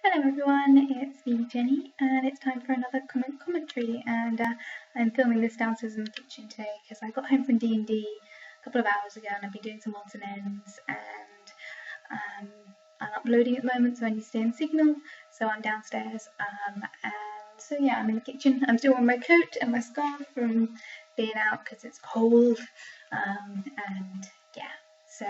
Hello everyone, it's me Jenny and it's time for another commentary and I'm filming this downstairs in the kitchen today because I got home from D&D a couple of hours ago and I've been doing some odds and ends and um, I'm uploading at the moment so I need to stay in signal, so I'm downstairs and so yeah, I'm in the kitchen. I'm still wearing my coat and my scarf from being out because it's cold and yeah, so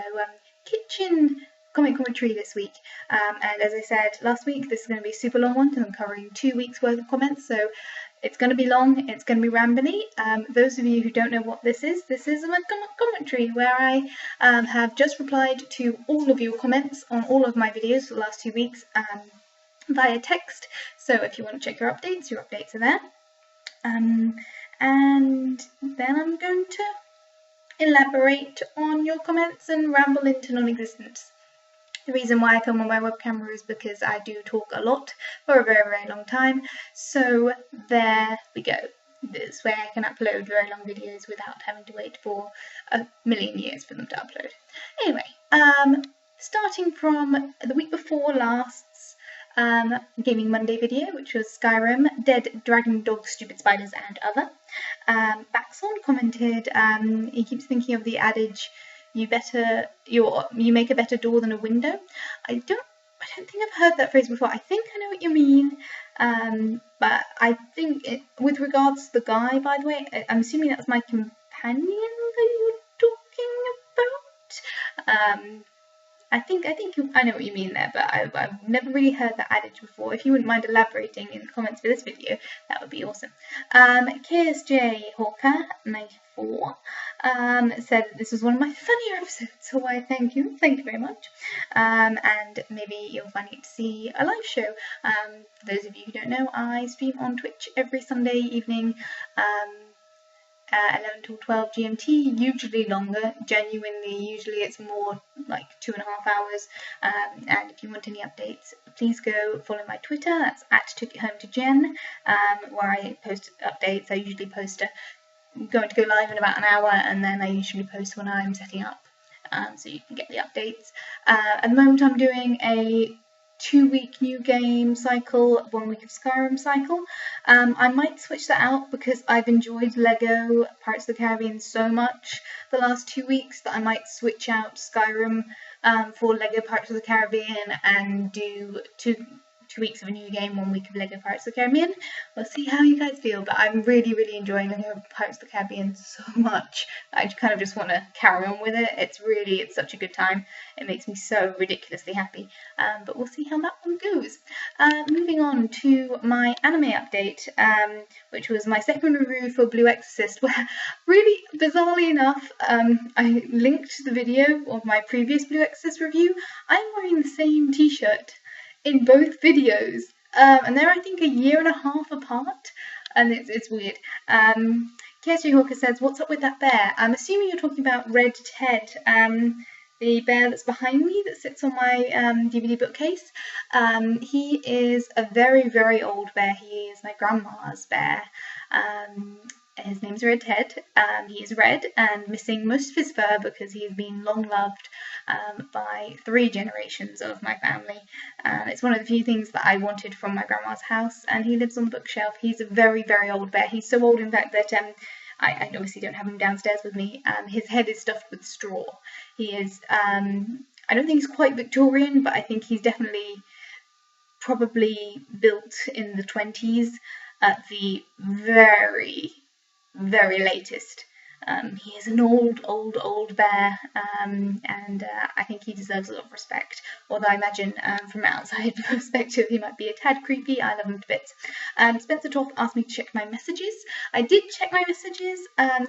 kitchen commentary this week. And as I said last week, this is going to be a super long one because I'm covering 2 weeks worth of comments, so it's going to be long, it's going to be rambly. Those of you who don't know what this is my commentary where I have just replied to all of your comments on all of my videos for the last 2 weeks via text. So if you want to check your updates are there. And then I'm going to elaborate on your comments and ramble into non-existence. The reason why I film on my web camera is because I do talk a lot for a very, very long time. So there we go. This is where I can upload very long videos without having to wait for a million years for them to upload. Anyway, starting from the week before last's Gaming Monday video, which was Skyrim, Dead Dragon Dog Stupid Spiders and Other. Baxon commented, he keeps thinking of the adage, you make a better door than a window. I don't think I've heard that phrase before. I think I know what you mean, but I think with regards to the guy, by the way, I'm assuming that's my companion that you're talking about. I think I know what you mean there, but I've never really heard that adage before. If you wouldn't mind elaborating in the comments for this video, that would be awesome. KSJ Hawker 94 said this was one of my funnier episodes, so I thank you very much. And maybe you'll find it to see a live show. For those of you who don't know, I stream on Twitch every Sunday evening. 11 till 12 GMT, usually longer, usually it's more like 2.5 hours, and if you want any updates, please go follow my Twitter, that's @tookithometojen, where I post updates. I usually post going to go live in about an hour, and then I usually post when I'm setting up, so you can get the updates. At the moment I'm doing a 2-week new game cycle, 1 week of Skyrim cycle. I might switch that out because I've enjoyed Lego Pirates of the Caribbean so much the last 2 weeks that I might switch out Skyrim for Lego Pirates of the Caribbean and do two weeks of a new game, 1 week of Lego Pirates of the Caribbean. We'll see how you guys feel, but I'm really, really enjoying Lego Pirates of the Caribbean so much. I kind of just want to carry on with it. It's such a good time. It makes me so ridiculously happy. But we'll see how that one goes. Moving on to my anime update, which was my second review for Blue Exorcist, where really bizarrely enough, I linked the video of my previous Blue Exorcist review. I'm wearing the same t-shirt in both videos, and they're I think 1.5 years apart, and it's weird. KSJ Hawker says, what's up with that bear? I'm assuming you're talking about Red Ted, the bear that's behind me that sits on my DVD bookcase. He is a very, very old bear. He is my grandma's bear. His name's Red Ted. He is red and missing most of his fur because he has been long loved by 3 generations of my family. It's one of the few things that I wanted from my grandma's house, and he lives on the bookshelf. He's a very, very old bear. He's so old, in fact, that I obviously don't have him downstairs with me. His head is stuffed with straw. He is, I don't think he's quite Victorian, but I think he's definitely probably built in the 20s at the very, very latest. He is an old bear, and I think he deserves a lot of respect, although I imagine from an outside perspective he might be a tad creepy. I love him to bits. Spencer Toth asked me to check my messages. I did check my messages.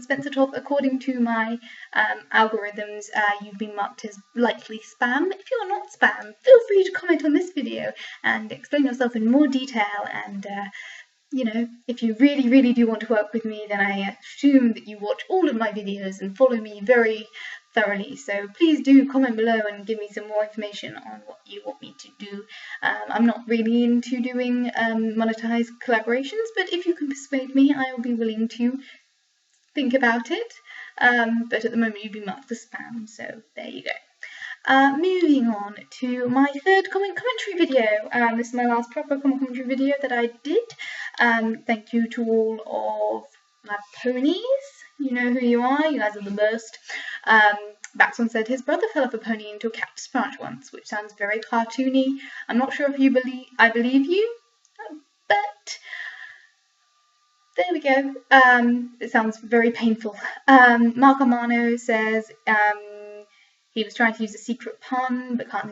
Spencer Toth, according to my algorithms, you've been marked as likely spam. If you're not spam, feel free to comment on this video and explain yourself in more detail, and you know, if you really, really do want to work with me, then I assume that you watch all of my videos and follow me very thoroughly. So please do comment below and give me some more information on what you want me to do. I'm not really into doing monetized collaborations, but if you can persuade me, I will be willing to think about it. But at the moment, you've been marked as spam, so there you go. Moving on to my third commentary video. This is my last proper commentary video that I did. Thank you to all of my ponies. You know who you are. You guys are the best. Baxon said his brother fell off a pony into a cactus branch once, which sounds very cartoony. I'm not sure if I believe you, but there we go. It sounds very painful. Mark Armano says he was trying to use a secret pun, but can't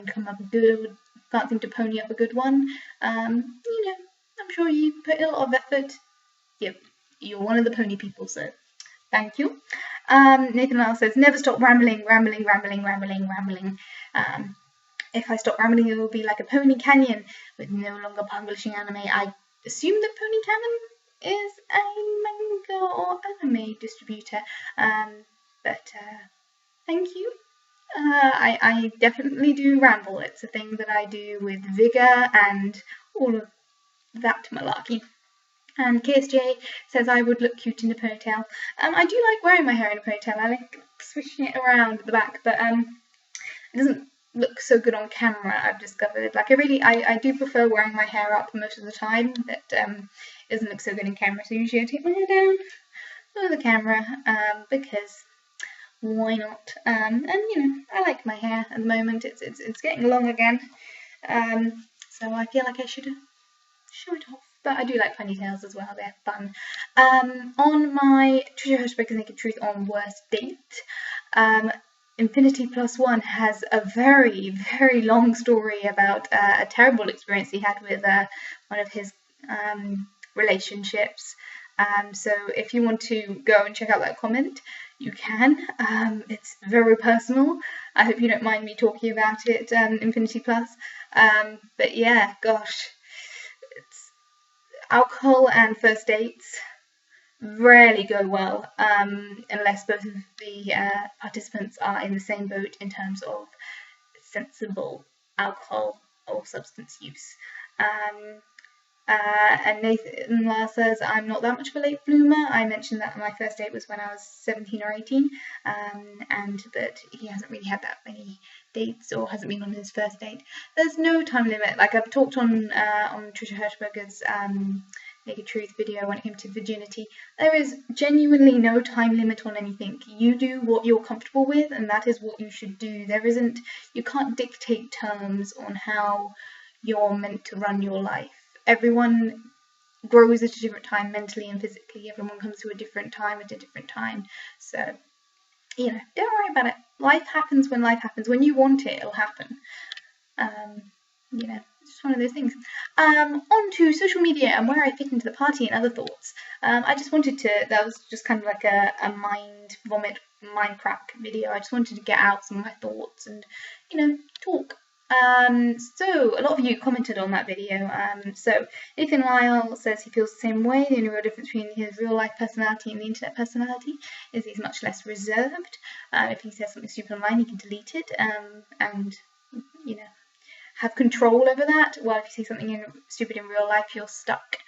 seem to pony up a good one. You know, I'm sure you put a lot of effort. Yep, you're one of the pony people, so thank you. Nathan Lyle says, never stop rambling. If I stop rambling, it will be like a Pony Canyon with no longer publishing anime. I assume that Pony Canyon is a manga or anime distributor, but thank you. I definitely do ramble. It's a thing that I do with vigour and all of that malarkey. And KSJ says I would look cute in a ponytail. I do like wearing my hair in a ponytail. I like swishing it around at the back, but it doesn't look so good on camera, I've discovered. Like I do prefer wearing my hair up most of the time, but it doesn't look so good in camera, so usually I take my hair down for the camera, because why not? And you know, I like my hair at the moment. It's getting long again, so I feel like I should show it off. But I do like ponytails as well, they're fun. On my Trisha Hershberger Naked Truth on Worst Date, Infinity Plus One has a very, very long story about a terrible experience he had with one of his relationships. So if you want to go and check out that comment, you can. It's very personal. I hope you don't mind me talking about it, Infinity Plus. But yeah, gosh, it's alcohol and first dates rarely go well unless both of the participants are in the same boat in terms of sensible alcohol or substance use. And Nathan La says, I'm not that much of a late bloomer. I mentioned that my first date was when I was 17 or 18, and that he hasn't really had that many dates or hasn't been on his first date. There's no time limit. Like I've talked on Trisha Hershberger's Naked Truth video when it came to virginity. There is genuinely no time limit on anything. You do what you're comfortable with, and that is what you should do. You can't dictate terms on how you're meant to run your life. Everyone grows at a different time, mentally and physically. Everyone comes to a different time at a different time. So, you know, don't worry about it. Life happens when life happens. When you want it, it'll happen. You know, it's just one of those things. On to social media and where I fit into the party and other thoughts. I just wanted to, that was just kind of like a mind crack video. I just wanted to get out some of my thoughts and, you know, talk. So a lot of you commented on that video. So Nathan Lyle says he feels the same way. The only real difference between his real life personality and the internet personality is he's much less reserved. If he says something stupid online, he can delete it and, you know, have control over that. While if you see something stupid in real life, you're stuck.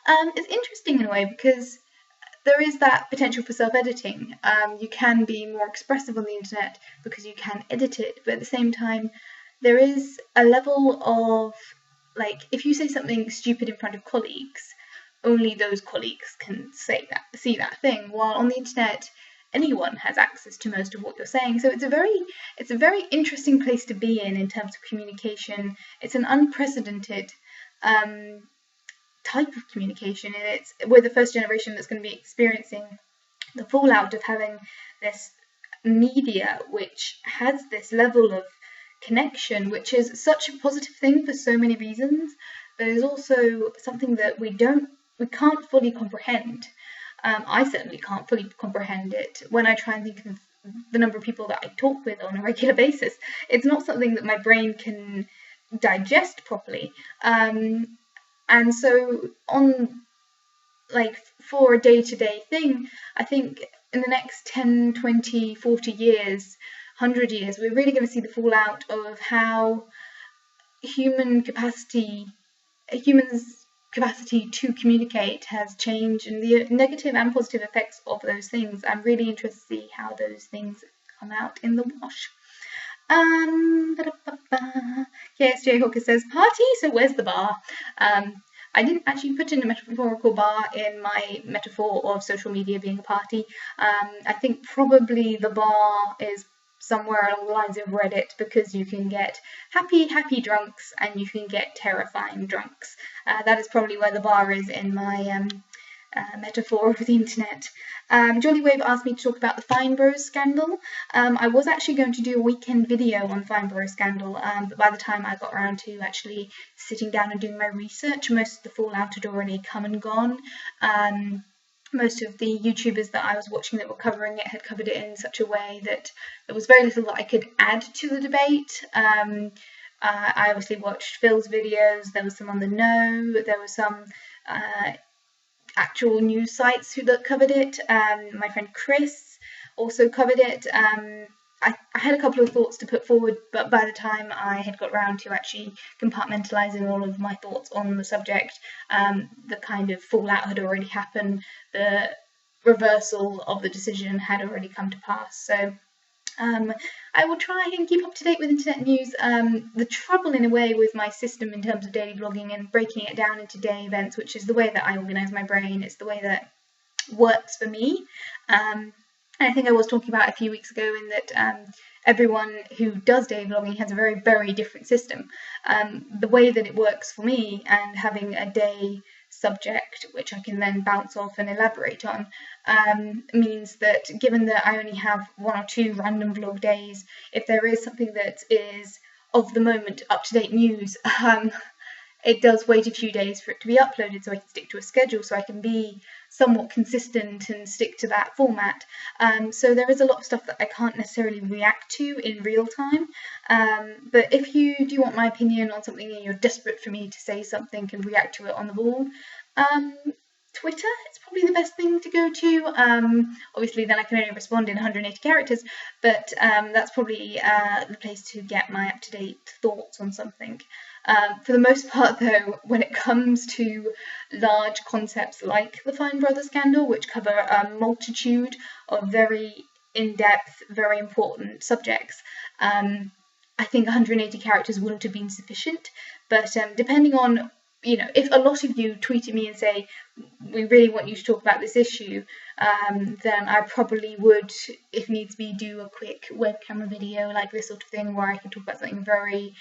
It's interesting in a way because there is that potential for self-editing. You can be more expressive on the internet because you can edit it, but at the same time, there is a level of, like, if you say something stupid in front of colleagues, only those colleagues can see that thing, while on the internet, anyone has access to most of what you're saying. So it's a very interesting place to be in terms of communication. It's an unprecedented type of communication, and we're the first generation that's going to be experiencing the fallout of having this media which has this level of connection, which is such a positive thing for so many reasons, but is also something that we can't fully comprehend. I certainly can't fully comprehend it when I try and think of the number of people that I talk with on a regular basis. It's not something that my brain can digest properly. And so for a day-to-day thing, I think in the next 10, 20, 40 years, 100 years, we're really going to see the fallout of how humans' capacity to communicate has changed, and the negative and positive effects of those things. I'm really interested to see how those things come out in the wash. Yes, Jay Hawker says party, so where's the bar? I didn't actually put in a metaphorical bar in my metaphor of social media being a party. I think probably the bar is somewhere along the lines of Reddit, because you can get happy drunks and you can get terrifying drunks. That is probably where the bar is in my metaphor of the internet. Jolly Wave asked me to talk about the Fine Bros scandal. I was actually going to do a weekend video on Fine Bros scandal, but by the time I got around to actually sitting down and doing my research, most of the fallout had already come and gone. Most of the YouTubers that I was watching that were covering it had covered it in such a way that there was very little that I could add to the debate. I obviously watched Phil's videos, there was some on The Know, there was some actual news sites that covered it. My friend Chris also covered it. I had a couple of thoughts to put forward, but by the time I had got round to actually compartmentalising all of my thoughts on the subject, the kind of fallout had already happened. The reversal of the decision had already come to pass. So I will try and keep up to date with internet news. The trouble in a way with my system in terms of daily blogging and breaking it down into day events, which is the way that I organise my brain, it's the way that works for me. I think I was talking about a few weeks ago in that everyone who does daily blogging has a very, very different system. The way that it works for me, and having a day subject which I can then bounce off and elaborate on, means that given that I only have 1 or 2 random vlog days, if there is something that is of the moment up-to-date news, it does wait a few days for it to be uploaded so I can stick to a schedule, so I can be somewhat consistent and stick to that format. So there is a lot of stuff that I can't necessarily react to in real time. But if you do want my opinion on something and you're desperate for me to say something and react to it on the ball, Twitter is probably the best thing to go to. Obviously then I can only respond in 180 characters, but that's probably the place to get my up-to-date thoughts on something. For the most part though, when it comes to large concepts like the Fine Brothers scandal, which cover a multitude of very in-depth, very important subjects, I think 180 characters wouldn't have been sufficient. But depending on, if a lot of you tweet at me and say, we really want you to talk about this issue, then I probably would, if needs be, do a quick web camera video like this sort of thing, where I can talk about something very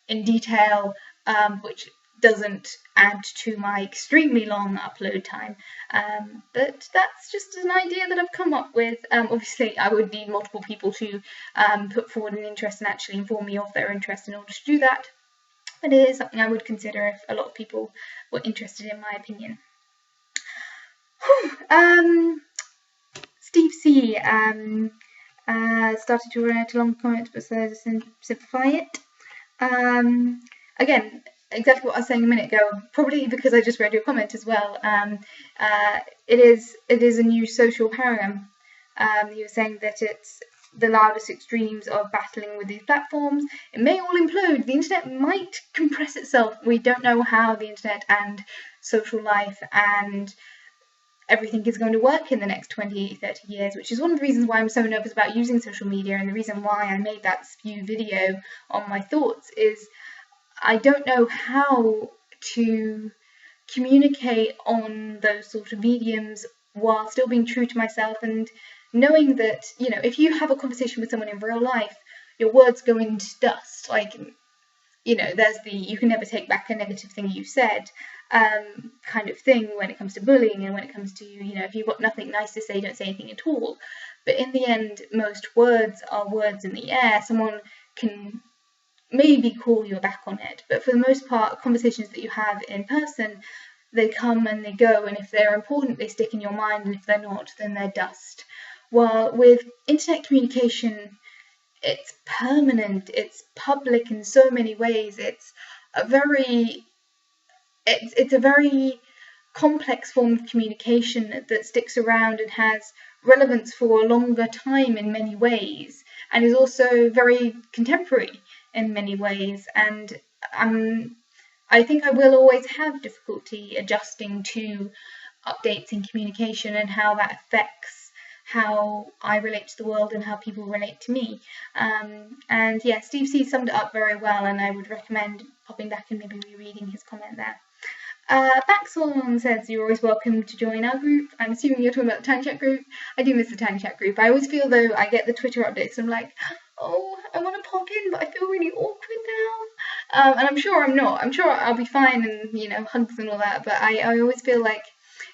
in detail, which doesn't add to my extremely long upload time. But that's just an idea that I've come up with. Obviously, I would need multiple people to put forward an interest and actually inform me of their interest in order to do that. But it is something I would consider if a lot of people were interested in my opinion. Steve C. Started to write a long comment, but said to simplify it. Again, exactly what I was saying a minute ago, probably because I just read your comment as well. It is a new social paradigm. You were saying that it's the loudest extremes of battling with these platforms. It may all implode. The internet might compress itself. We don't know how the internet and social life and everything is going to work in the next 20, 30 years, which is one of the reasons why I'm so nervous about using social media, and the reason why I made that spew video on my thoughts is I don't know how to communicate on those sort of mediums while still being true to myself, and knowing that, if you have a conversation with someone in real life, your words go into dust. Like, there's the you can never take back a negative thing you said kind of thing when it comes to bullying, and when it comes to, if you've got nothing nice to say, don't say anything at all. But in the end, most words are words in the air. Someone can maybe call you back on it, but for the most part, conversations that you have in person, they come and they go, and if they're important, they stick in your mind, and if they're not, then they're dust. While with internet communication, it's permanent, it's public in so many ways. It's a very complex form of communication that sticks around and has relevance for a longer time in many ways, and is also very contemporary in many ways. And I think I will always have difficulty adjusting to updates in communication and how that affects how I relate to the world and how people relate to me. And yeah, Steve C summed it up very well, and I would recommend popping back and maybe rereading his comment there. Baxorn says, you're always welcome to join our group. I'm assuming you're talking about the Tiny Chat group. I do miss the Tiny Chat group. I always feel, though, I get the Twitter updates and I'm like, oh, I want to pop in, but I feel really awkward now. And I'm sure I'm not. I'm sure I'll be fine and, you know, hugs and all that, but I always feel like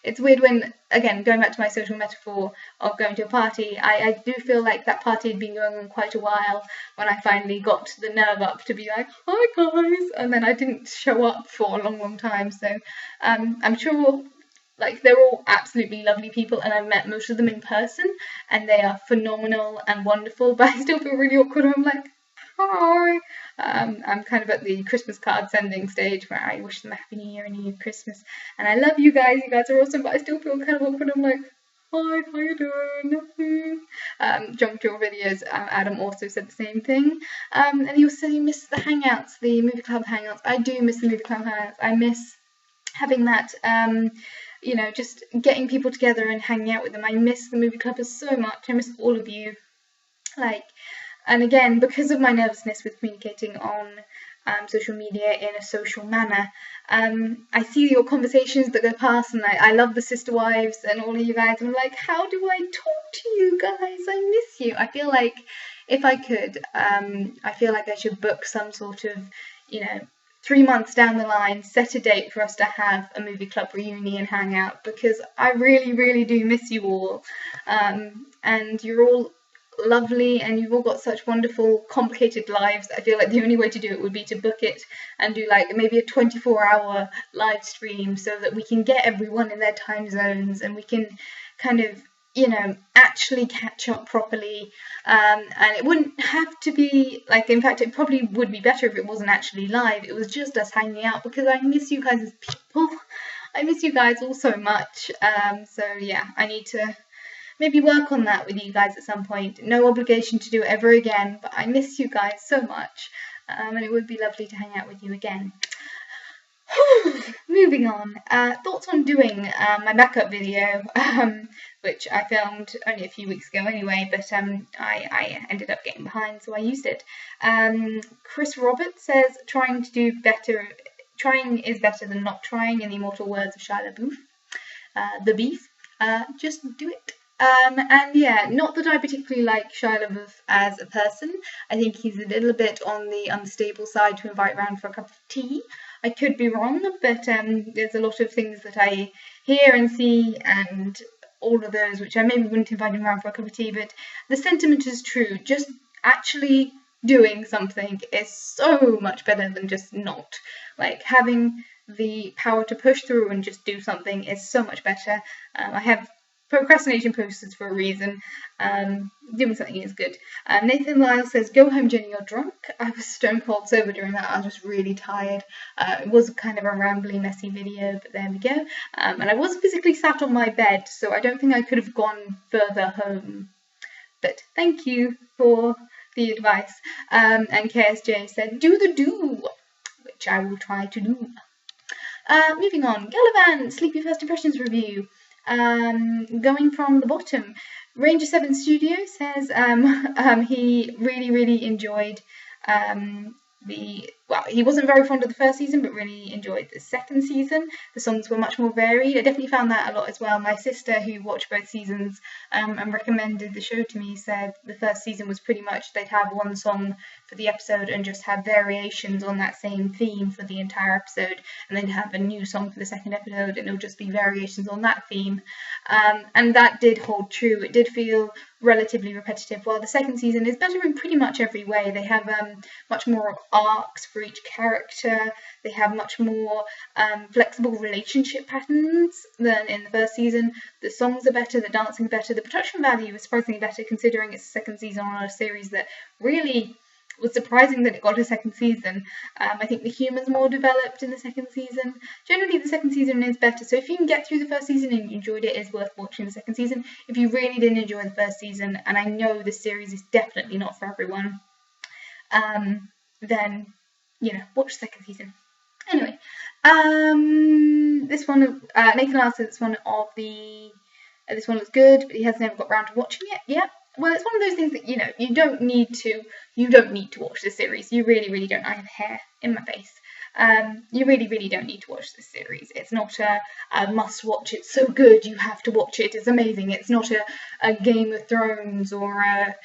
it's weird when, again, going back to my social metaphor of going to a party, I do feel like that party had been going on quite a while when I finally got the nerve up to be like, hi guys, and then I didn't show up for a long time. So I'm sure, like, they're all absolutely lovely people, and I've met most of them in person, and they are phenomenal and wonderful, but I still feel really awkward when I'm like, hi. I'm kind of at the Christmas card sending stage where I wish them a Happy New Year and a New Christmas, and I love you guys are awesome, but I still feel kind of awkward. I'm like, hi, how you doing? Junk Draw Videos, Adam also said the same thing, and he also said he missed the hangouts, the movie club hangouts. I do miss the movie club hangouts. I miss having that, you know, just getting people together and hanging out with them. I miss the movie clubbers so much. I miss all of you, like. And again, because of my nervousness with communicating on social media in a social manner, I see your conversations that go past, and I love the sister wives and all of you guys. I'm like, how do I talk to you guys? I miss you. I feel like if I could, I feel like I should book some sort of, you know, 3 months down the line, set a date for us to have a movie club reunion hangout, because I really, really do miss you all. And you're all lovely, and you've all got such wonderful, complicated lives. I feel like the only way to do it would be to book it and do like maybe a 24-hour live stream so that we can get everyone in their time zones and we can kind of, you know, actually catch up properly. And it wouldn't have to be like, in fact, it probably would be better if it wasn't actually live. It was just us hanging out, because I miss you guys as people. I miss you guys all so much. So yeah, I need to maybe work on that with you guys at some point. No obligation to do it ever again, but I miss you guys so much, and it would be lovely to hang out with you again. Moving on, thoughts on doing my backup video, which I filmed only a few weeks ago anyway, but I ended up getting behind, so I used it. Chris Roberts says, trying is better than not trying, in the immortal words of Shia LaBeouf. The beef, just do it. And yeah, not that I particularly like Shia LaBeouf as a person. I think he's a little bit on the unstable side to invite round for a cup of tea. I could be wrong, but there's a lot of things that I hear and see and all of those which I maybe wouldn't invite him around for a cup of tea, but the sentiment is true. Just actually doing something is so much better than just not. Like, having the power to push through and just do something is so much better. I have procrastination posters for a reason. Doing something is good. Nathan Lyle says, go home, Jenny, you're drunk. I was stone cold sober during that. I was just really tired. It was kind of a rambly, messy video, but there we go. And I was physically sat on my bed, so I don't think I could have gone further home. But thank you for the advice. And KSJ said, do the do, which I will try to do. Moving on, Gallivan Sleepy First Impressions review. Going from the bottom, Ranger 7 Studio says he really enjoyed he wasn't very fond of the first season, but really enjoyed the second season. The songs were much more varied. I definitely found that a lot as well. My sister, who watched both seasons and recommended the show to me, said the first season was pretty much they'd have one song for the episode and just have variations on that same theme for the entire episode, and then have a new song for the second episode, and it'll just be variations on that theme. And that did hold true. It did feel relatively repetitive, while the second season is better in pretty much every way. They have much more arcs for each character. They have much more flexible relationship patterns than in the first season. The songs are better, the dancing is better, the production value is surprisingly better, considering it's the second season on a series that really was surprising that it got a second season. I think the humor's more developed in the second season. Generally, the second season is better, so if you can get through the first season and you enjoyed it, it's worth watching the second season. If you really didn't enjoy the first season, and I know this series is definitely not for everyone, then, you know, watch the second season. Anyway, this one, Nathan asked, it's one of the this one looks good, but he has never got around to watching it yet. Well, it's one of those things that, you know, you don't need to watch the series. You really, really don't. I have hair in my face. You really, really don't need to watch this series. It's not a must watch. It's so good, you have to watch it. It's amazing. It's not a Game of Thrones or a,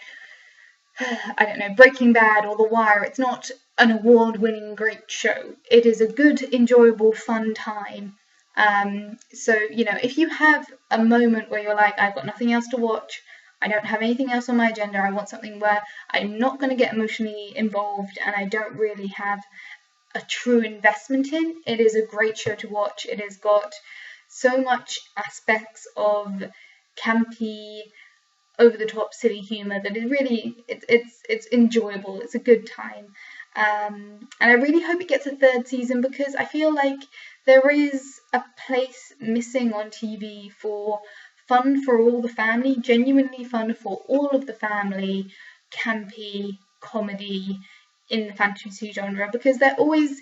I don't know, Breaking Bad or The Wire. It's not an award-winning great show. It is a good, enjoyable, fun time. So, you know, if you have a moment where you're like, I've got nothing else to watch, I don't have anything else on my agenda, I want something where I'm not going to get emotionally involved and I don't really have a true investment in, it is a great show to watch. It has got so much aspects of campy, over-the-top, silly humour that it really, it's enjoyable. It's a good time. And I really hope it gets a third season, because I feel like there is a place missing on TV for fun for all the family, genuinely fun for all of the family, campy comedy in the fantasy genre, because there had always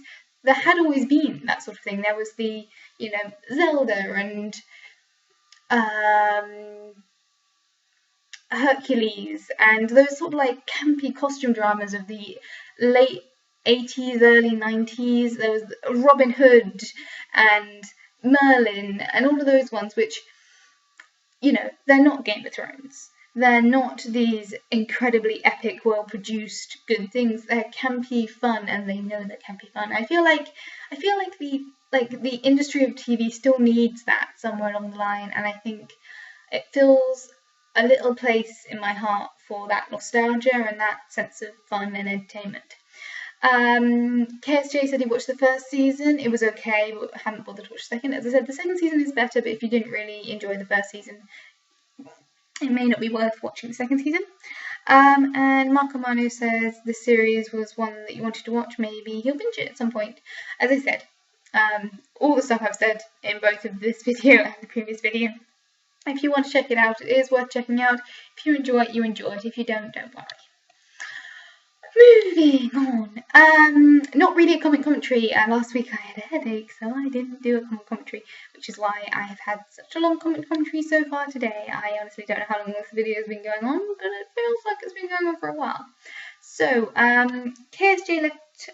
been that sort of thing. There was the, you know, Zelda and Hercules and those sort of like campy costume dramas of the late 80s, early 90s. There was Robin Hood and Merlin and all of those ones, which, you know, they're not Game of Thrones. They're not these incredibly epic, well-produced, good things. They're campy fun, and they know they're campy fun. I feel like the industry of TV still needs that somewhere along the line, and I think it fills a little place in my heart for that nostalgia and that sense of fun and entertainment. KSJ said he watched the first season. It was okay, but hadn't bothered to watch the second. As I said, the second season is better, but if you didn't really enjoy the first season, it may not be worth watching the second season. And Marco Manu says the series was one that you wanted to watch. Maybe he'll binge it at some point. As I said, all the stuff I've said in both of this video and the previous video, if you want to check it out, it is worth checking out. If you enjoy it, you enjoy it. If you don't worry. Moving on. Not really a comic commentary. Last week I had a headache, so I didn't do a comic commentary, which is why I have had such a long comic commentary so far today. I honestly don't know how long this video has been going on, but it feels like it's been going on for a while. So, KSJ left,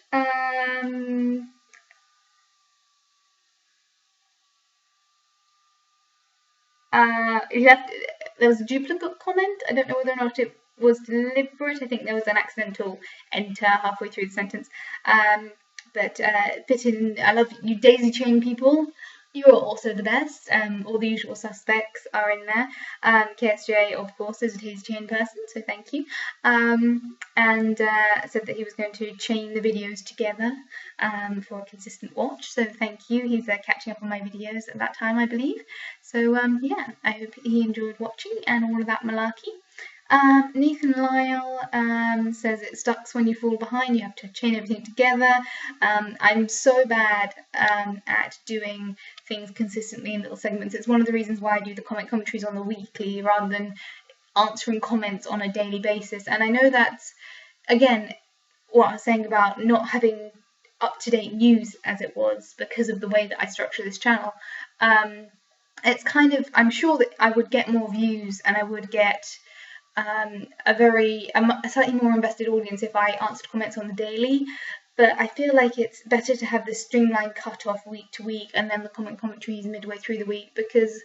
there was a duplicate comment. I don't know whether or not it was deliberate. I think there was an accidental enter halfway through the sentence. But fit in, I love you daisy chain people. You are also the best. All the usual suspects are in there. KSJ, of course, is a daisy chain person, so thank you. And said that he was going to chain the videos together for a consistent watch, so thank you. He's catching up on my videos at that time, I believe. So yeah, I hope he enjoyed watching and all of that malarkey. Nathan Lyle says it sucks when you fall behind, you have to chain everything together. I'm so bad at doing things consistently in little segments. It's one of the reasons why I do the comic commentaries on the weekly rather than answering comments on a daily basis. And I know that's, again, what I was saying about not having up-to-date news as it was because of the way that I structure this channel. It's kind of, I'm sure that I would get more views and I would get a slightly more invested audience if I answered comments on the daily, but I feel like it's better to have this streamlined cut-off week to week and then the commentaries midway through the week, because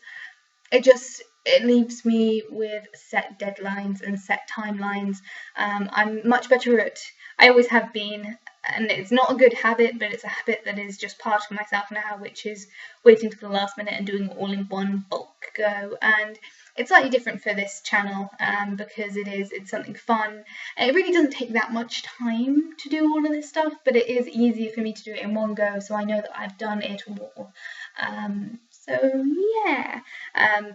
it leaves me with set deadlines and set timelines. I'm much better at, I always have been, and it's not a good habit, but it's a habit that is just part of myself now, which is waiting till the last minute and doing it all in one bulk go. And it's slightly different for this channel because it's something fun. And it really doesn't take that much time to do all of this stuff, but it is easier for me to do it in one go, so I know that I've done it all. So yeah,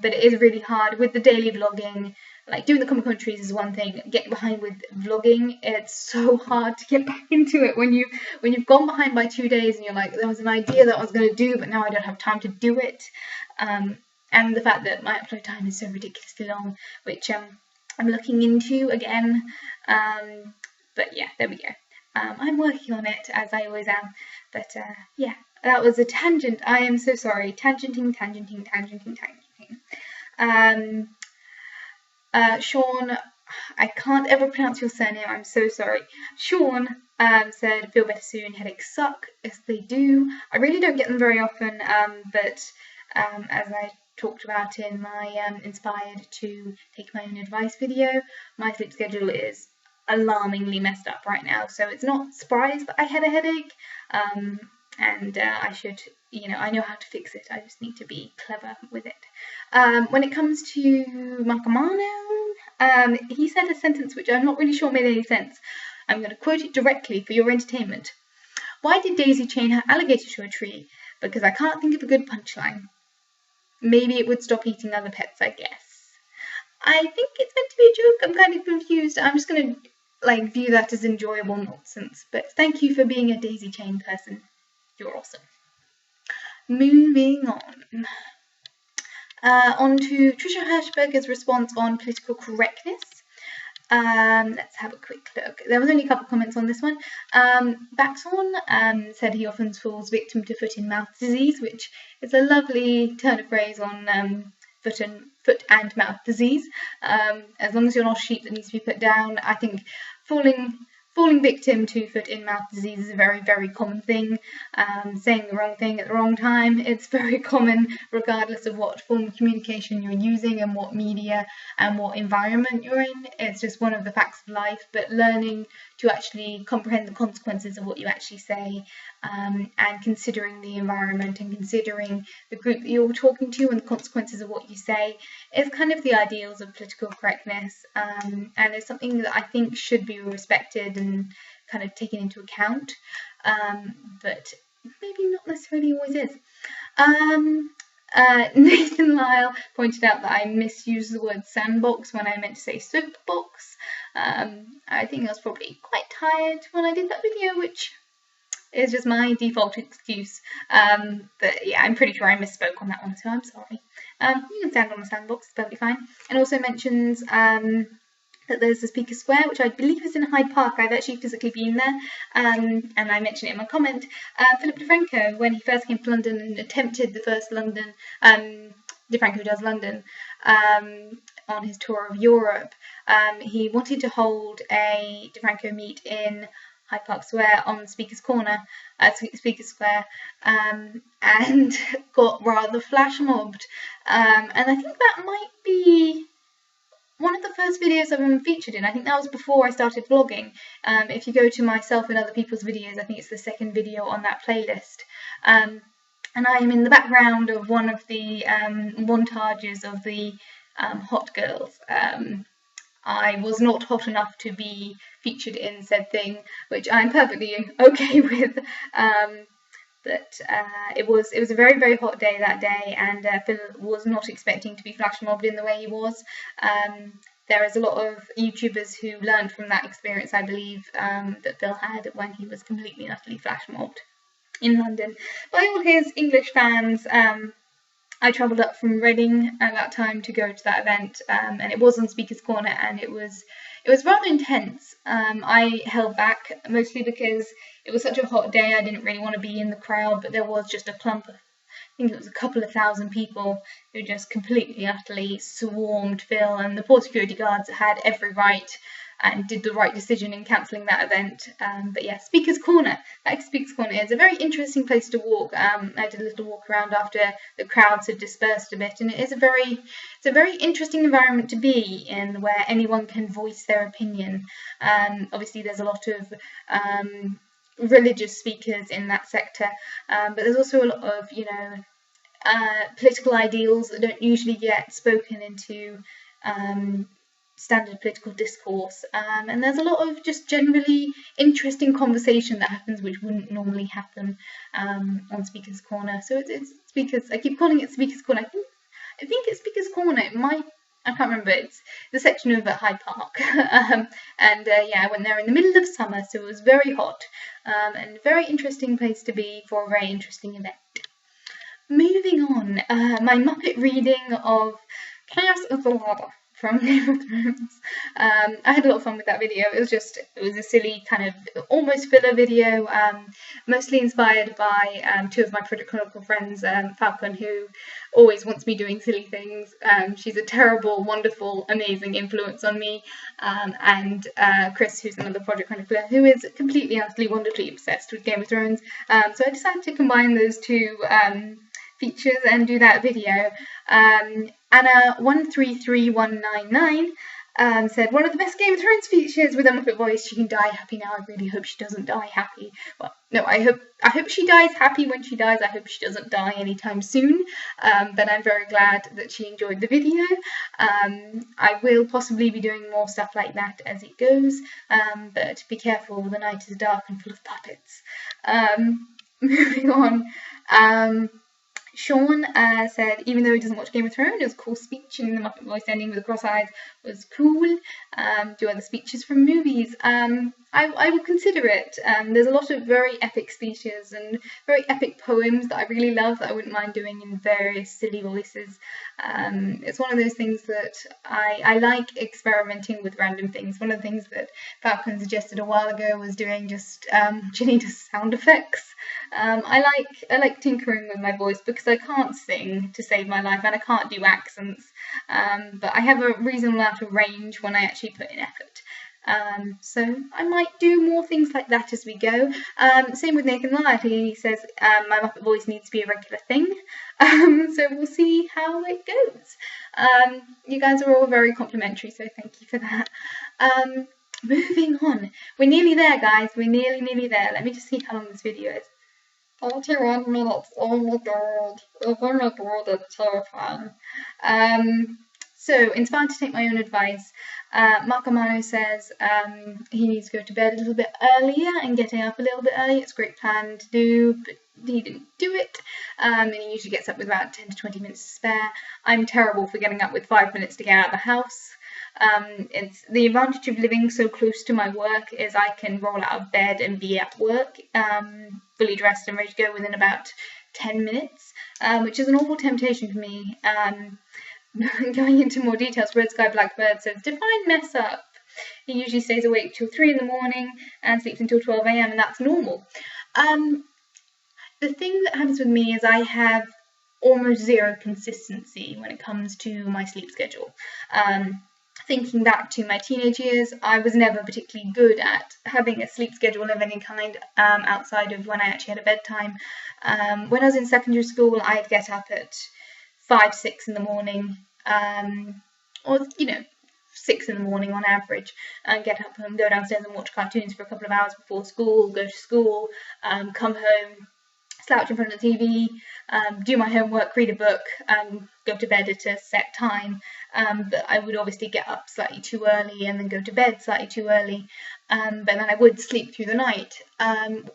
but it is really hard with the daily vlogging. Like, doing the comic commentaries is one thing. Getting behind with vlogging, it's so hard to get back into it when you've gone behind by 2 days and you're like, there was an idea that I was going to do, but now I don't have time to do it. And the fact that my upload time is so ridiculously long, which I'm looking into again. But yeah, there we go. I'm working on it, as I always am. But yeah, that was a tangent. I am so sorry. Tangenting. Sean, I can't ever pronounce your surname, I'm so sorry. Sean said, feel better soon, headaches suck. Yes, they do. I really don't get them very often, but as I talked about in my Inspired to Take My Own Advice video, my sleep schedule is alarmingly messed up right now, so it's not a surprise that I had a headache, and I should, I know how to fix it. I just need to be clever with it. When it comes to Marcomano, he said a sentence which I'm not really sure made any sense. I'm going to quote it directly for your entertainment. Why did Daisy chain her alligator to a tree? Because I can't think of a good punchline. Maybe it would stop eating other pets, I guess. I think it's meant to be a joke. I'm kind of confused. I'm just going to view that as enjoyable nonsense. But thank you for being a daisy chain person. You're awesome. Moving on. On to Trisha Hershberger's response on political correctness. Let's have a quick look. There was only a couple of comments on this one. Baxhorn said he often falls victim to foot and mouth disease, which is a lovely turn of phrase on foot and mouth disease. As long as you're not a sheep that needs to be put down, I think falling victim to foot and mouth disease is a very, very common thing. Saying the wrong thing at the wrong time, it's very common regardless of what form of communication you're using and what media and what environment you're in. It's just one of the facts of life, but learning to actually comprehend the consequences of what you actually say, and considering the environment and considering the group that you're talking to and the consequences of what you say is kind of the ideals of political correctness, and it's something that I think should be respected and kind of taken into account, but maybe not necessarily always is. Nathan Lyle pointed out that I misused the word sandbox when I meant to say soapbox. I think I was probably quite tired when I did that video, which is just my default excuse. But yeah, I'm pretty sure I misspoke on that one, so I'm sorry. You can stand on the sandbox, it's perfectly fine. And also mentions that there's the Speaker Square, which I believe is in Hyde Park. I've actually physically been there, and I mentioned it in my comment. Philip DeFranco, when he first came to London and attempted the first London, DeFranco Does London, on his tour of Europe, he wanted to hold a DeFranco meet in Hyde Park Square on Speaker's Corner, Speaker Square, and got rather flash mobbed. And I think that might be one of the first videos I've been featured in. I think that was before I started vlogging. If you go to myself and other people's videos, I think it's the second video on that playlist. And I am in the background of one of the montages of the hot girls. I was not hot enough to be featured in said thing, which I'm perfectly okay with. But it was a very, very hot day that day, and Phil was not expecting to be flash mobbed in the way he was. There is a lot of YouTubers who learned from that experience, I believe, that Phil had when he was completely and utterly flash mobbed in London by all his English fans. I travelled up from Reading at that time to go to that event, and it was on Speaker's Corner, and it was rather intense. I held back mostly because it was such a hot day. I didn't really want to be in the crowd, but there was just a clump of, I think it was a couple of thousand people who just completely, utterly swarmed Phil, and the poor security guards had every right and did the right decision in cancelling that event. But yeah, Speaker's Corner. Speaker's Corner is a very interesting place to walk. I did a little walk around after the crowds had dispersed a bit, and it's a very interesting environment to be in, where anyone can voice their opinion. Obviously, there's a lot of religious speakers in that sector, but there's also a lot of political ideals that don't usually get spoken into standard political discourse, and there's a lot of just generally interesting conversation that happens which wouldn't normally happen on Speaker's Corner. So it's Speaker's, I keep calling it Speaker's Corner. I think it's Speaker's Corner. I can't remember. It's the section of Hyde Park. Yeah, I went there in the middle of summer, so it was very hot, and a very interesting place to be for a very interesting event. Moving on, my Muppet reading of Chaos of the Larder from Game of Thrones. I had a lot of fun with that video. It was a silly kind of almost filler video, mostly inspired by two of my Project Chronicle friends, Falcon, who always wants me doing silly things. She's a terrible, wonderful, amazing influence on me, and Chris, who's another Project Chronicler, who is completely, utterly, wonderfully obsessed with Game of Thrones. So I decided to combine those two features and do that video. Anna133199 said, one of the best Game of Thrones features with a Muppet voice. She can die happy now. I really hope she doesn't die happy. Well, no, I hope she dies happy when she dies. I hope she doesn't die anytime soon. But I'm very glad that she enjoyed the video. I will possibly be doing more stuff like that as it goes. But be careful, the night is dark and full of puppets. Moving on. Sean said, even though he doesn't watch Game of Thrones, it was a cool speech, and the Muppet voice ending with the cross eyes was cool. Do other speeches from movies. I will consider it. There's a lot of very epic speeches and very epic poems that I really love that I wouldn't mind doing in various silly voices. It's one of those things that I like experimenting with random things. One of the things that Falcon suggested a while ago was doing just Janita's sound effects. I like tinkering with my voice because I can't sing to save my life and I can't do accents, but I have a reasonable amount of range when I actually put in effort. So I might do more things like that as we go. Same with Nathan Lyle. He says my Muppet voice needs to be a regular thing. So we'll see how it goes. You guys are all very complimentary, so thank you for that. Moving on. We're nearly there, guys. We're nearly there. Let me just see how long this video is. 31 minutes. Oh my god. Oh my god, it's terrifying. So, inspired to take my own advice, Mark Amano says he needs to go to bed a little bit earlier and getting up a little bit earlier. It's a great plan to do, but he didn't do it. And he usually gets up with about 10 to 20 minutes to spare. I'm terrible for getting up with 5 minutes to get out of the house. It's the advantage of living so close to my work is I can roll out of bed and be at work, fully dressed and ready to go within about 10 minutes, which is an awful temptation for me. Going into more details, Red Sky Blackbird says, define mess up. He usually stays awake till 3 in the morning and sleeps until 12 AM, and that's normal. The thing that happens with me is I have almost zero consistency when it comes to my sleep schedule. Thinking back to my teenage years, I was never particularly good at having a sleep schedule of any kind outside of when I actually had a bedtime. When I was in secondary school, I'd get up at 5, 6 in the morning, or 6 in the morning on average, and get up and go downstairs and watch cartoons for a couple of hours before school, go to school, come home, slouch in front of the TV, do my homework, read a book, go to bed at a set time. But I would obviously get up slightly too early and then go to bed slightly too early. But then I would sleep through the night.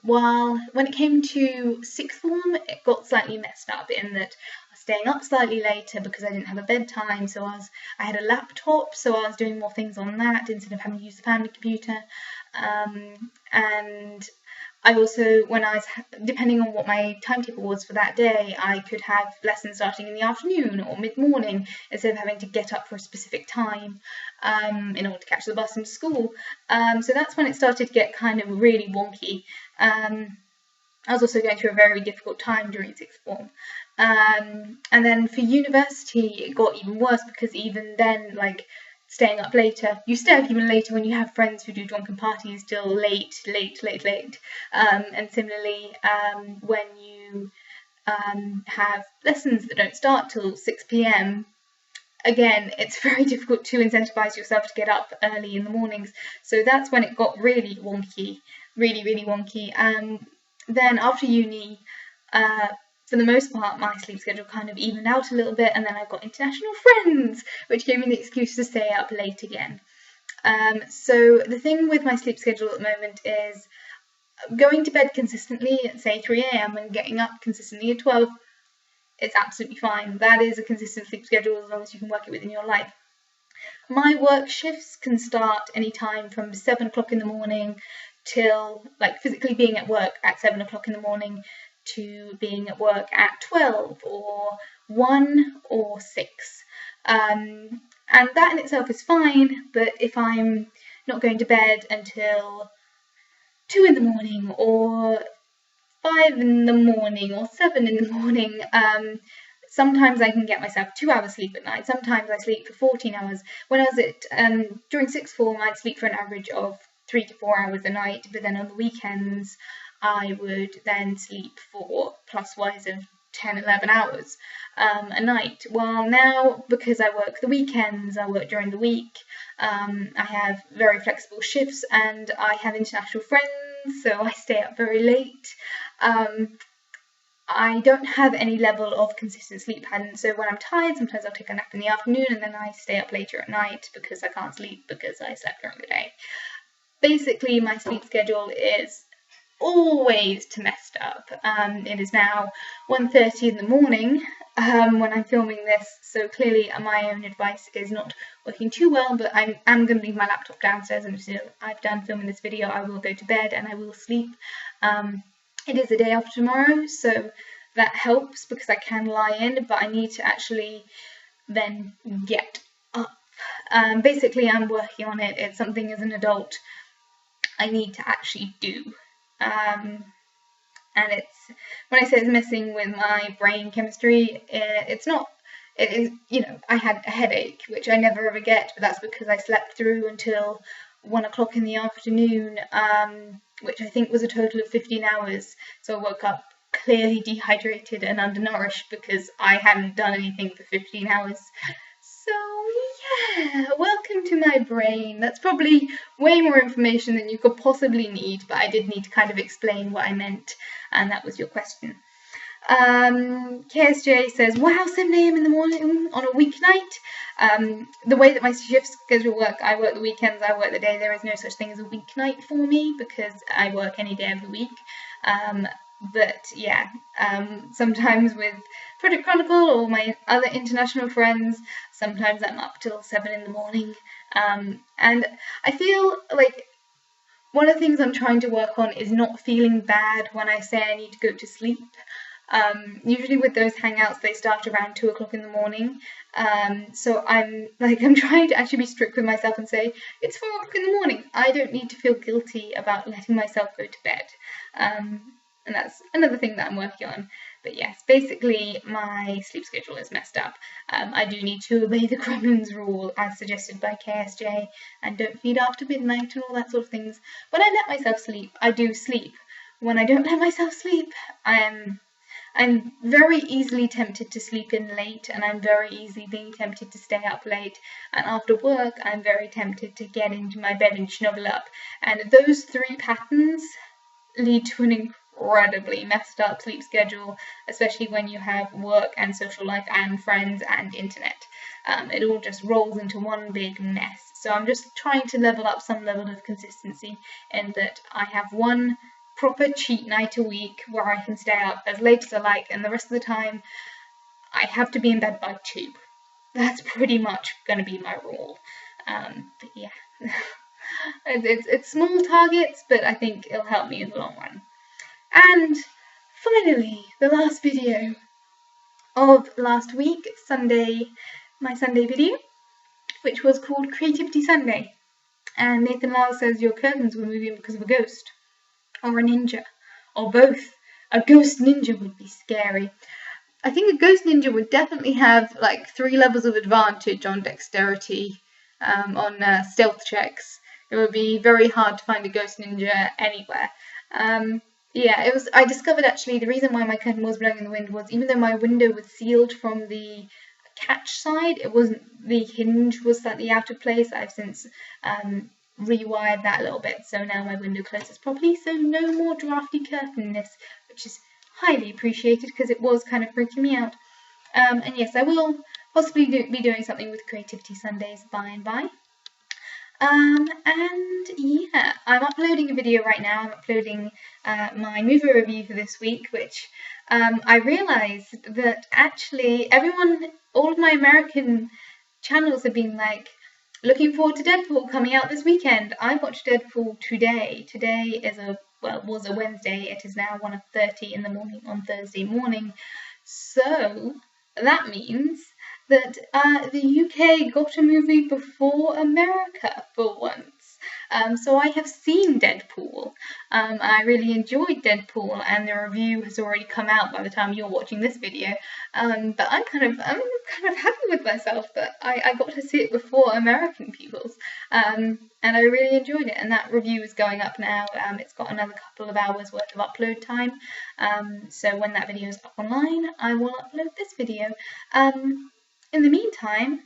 While when it came to sixth form, it got slightly messed up in that I was staying up slightly later because I didn't have a bedtime. So I had a laptop, so I was doing more things on that instead of having to use the family computer. And I also, when I was, depending on what my timetable was for that day, I could have lessons starting in the afternoon or mid-morning instead of having to get up for a specific time in order to catch the bus into school. So that's when it started to get kind of really wonky. I was also going through a very difficult time during sixth form. And then for university, it got even worse because even then, like, staying up later, you stay up even later when you have friends who do drunken parties till late. And similarly, when you have lessons that don't start till 6 PM, again, it's very difficult to incentivize yourself to get up early in the mornings. So that's when it got really wonky, really wonky. Then after uni, for the most part, my sleep schedule kind of evened out a little bit, and then I got international friends, which gave me the excuse to stay up late again. So the thing with my sleep schedule at the moment is going to bed consistently at, say, 3 AM and getting up consistently at 12, it's absolutely fine. That is a consistent sleep schedule as long as you can work it within your life. My work shifts can start any time from 7 o'clock in the morning till, like, physically being at work at 7 o'clock in the morning to being at work at 12 or 1 or 6. And and that in itself is fine, but if I'm not going to bed until 2 in the morning or 5 in the morning or 7 in the morning, sometimes I can get myself 2 hours sleep at night. Sometimes I sleep for 14 hours. When I was at during sixth form, I'd sleep for an average of 3 to 4 hours a night, but then on the weekends I would then sleep for plus-wise of 10, 11 hours a night. Well, now, because I work the weekends, I work during the week, I have very flexible shifts, and I have international friends, so I stay up very late. I don't have any level of consistent sleep pattern, so when I'm tired, sometimes I'll take a nap in the afternoon, and then I stay up later at night because I can't sleep because I slept during the day. Basically, my sleep schedule is always messed up. It is now 1:30 in the morning when I'm filming this, so clearly my own advice is not working too well, but I am going to leave my laptop downstairs, and until I've done filming this video I will go to bed and I will sleep. It is the day after tomorrow, so that helps because I can lie in, but I need to actually then get up. Basically, I'm working on it. It's something as an adult I need to actually do. And it's, when I say it's messing with my brain chemistry, it's not, it is, you know, I had a headache, which I never ever get, but that's because I slept through until 1 o'clock in the afternoon, which I think was a total of 15 hours. So I woke up clearly dehydrated and undernourished because I hadn't done anything for 15 hours. So yeah, welcome to my brain. That's probably way more information than you could possibly need, but I did need to kind of explain what I meant, and that was your question. KSJ says, wow, 7 AM in the morning on a weeknight. The way that my shift schedule work, I work the weekends, I work the day. There is no such thing as a weeknight for me because I work any day of the week. But yeah, sometimes with Project Chronicle or my other international friends, sometimes I'm up till 7 in the morning. And I feel like one of the things I'm trying to work on is not feeling bad when I say I need to go to sleep. Usually with those hangouts they start around 2 o'clock in the morning, so I'm trying to actually be strict with myself and say it's 4 o'clock in the morning. I don't need to feel guilty about letting myself go to bed, and that's another thing that I'm working on. But yes, basically my sleep schedule is messed up. I do need to obey the Gremlins rule as suggested by KSJ, and don't feed after midnight and all that sort of things. When I let myself sleep, I do sleep. When I don't let myself sleep, I'm very easily tempted to sleep in late, and I'm very easily tempted to stay up late, and after work I'm very tempted to get into my bed and snuggle up, and those three patterns lead to an incredibly messed up sleep schedule, especially when you have work and social life and friends and internet. It all just rolls into one big mess. So I'm just trying to level up some level of consistency in that I have one proper cheat night a week where I can stay up as late as I like, and the rest of the time I have to be in bed by 2. That's pretty much going to be my rule. But yeah, it's small targets, but I think it'll help me in the long run. And finally, the last video of last week, Sunday, my Sunday video, which was called Creativity Sunday. And Nathan Lyle says your curtains were moving because of a ghost. Or a ninja, or both. A ghost ninja would be scary. I think a ghost ninja would definitely have like 3 levels of advantage on dexterity, on stealth checks. It would be very hard to find a ghost ninja anywhere. Yeah, I discovered actually the reason why my curtain was blowing in the wind was even though my window was sealed from the catch side, it wasn't, the hinge was slightly out of place. I've since rewired that a little bit, so now my window closes properly, so no more drafty curtainness, which is highly appreciated because it was kind of freaking me out. And yes, I will possibly be doing something with Creativity Sundays by and by. And yeah, I'm uploading a video right now. I'm uploading my movie review for this week, which I realised that actually all of my American channels have been like, looking forward to Deadpool coming out this weekend. I watched Deadpool today. Today was a Wednesday. It is now 1:30 in the morning on Thursday morning. So that means that the UK got a movie before America for once. So I have seen Deadpool. I really enjoyed Deadpool, and the review has already come out by the time you're watching this video. But I'm kind of happy with myself that I got to see it before American people's. And I really enjoyed it. And that review is going up now. It's got another couple of hours worth of upload time. So when that video is up online, I will upload this video. In the meantime,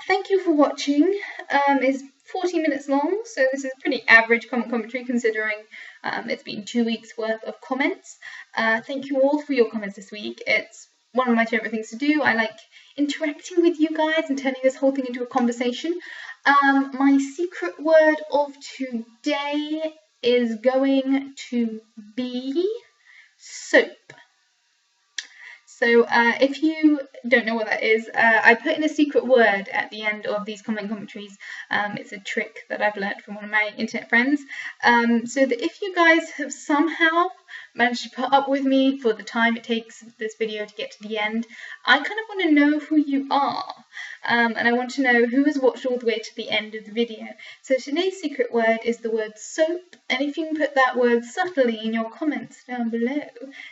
thank you for watching. It's 40 minutes long, so this is a pretty average commentary considering it's been 2 weeks worth of comments. Thank you all for your comments this week. It's one of my favourite things to do. I like interacting with you guys and turning this whole thing into a conversation. My secret word of today is going to be soap. So if you don't know what that is, I put in a secret word at the end of these commentaries. It's a trick that I've learned from one of my internet friends. So that if you guys have somehow managed to put up with me for the time it takes this video to get to the end, I kind of want to know who you are. And I want to know who has watched all the way to the end of the video. So today's secret word is the word soap, and if you can put that word subtly in your comments down below,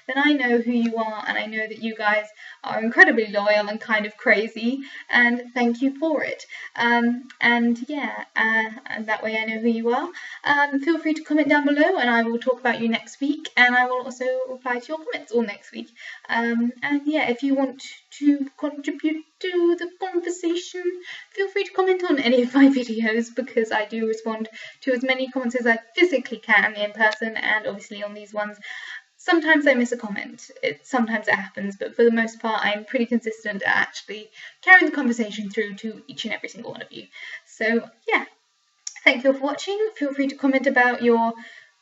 then I know who you are, and I know that you guys are incredibly loyal and kind of crazy, and thank you for it. And that way I know who you are. Feel free to comment down below, and I will talk about you next week, and I will also reply to your comments all next week. And yeah, if you want to contribute to the conversation, feel free to comment on any of my videos, because I do respond to as many comments as I physically can in person, and obviously on these ones sometimes I miss a comment. Sometimes it happens, but for the most part I'm pretty consistent at actually carrying the conversation through to each and every single one of you. So yeah, thank you all for watching. Feel free to comment about your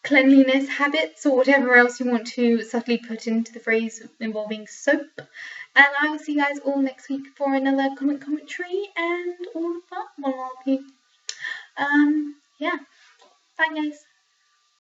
cleanliness habits or whatever else you want to subtly put into the phrase involving soap. And I will see you guys all next week for another commentary and all of that malarkey. Yeah, bye guys.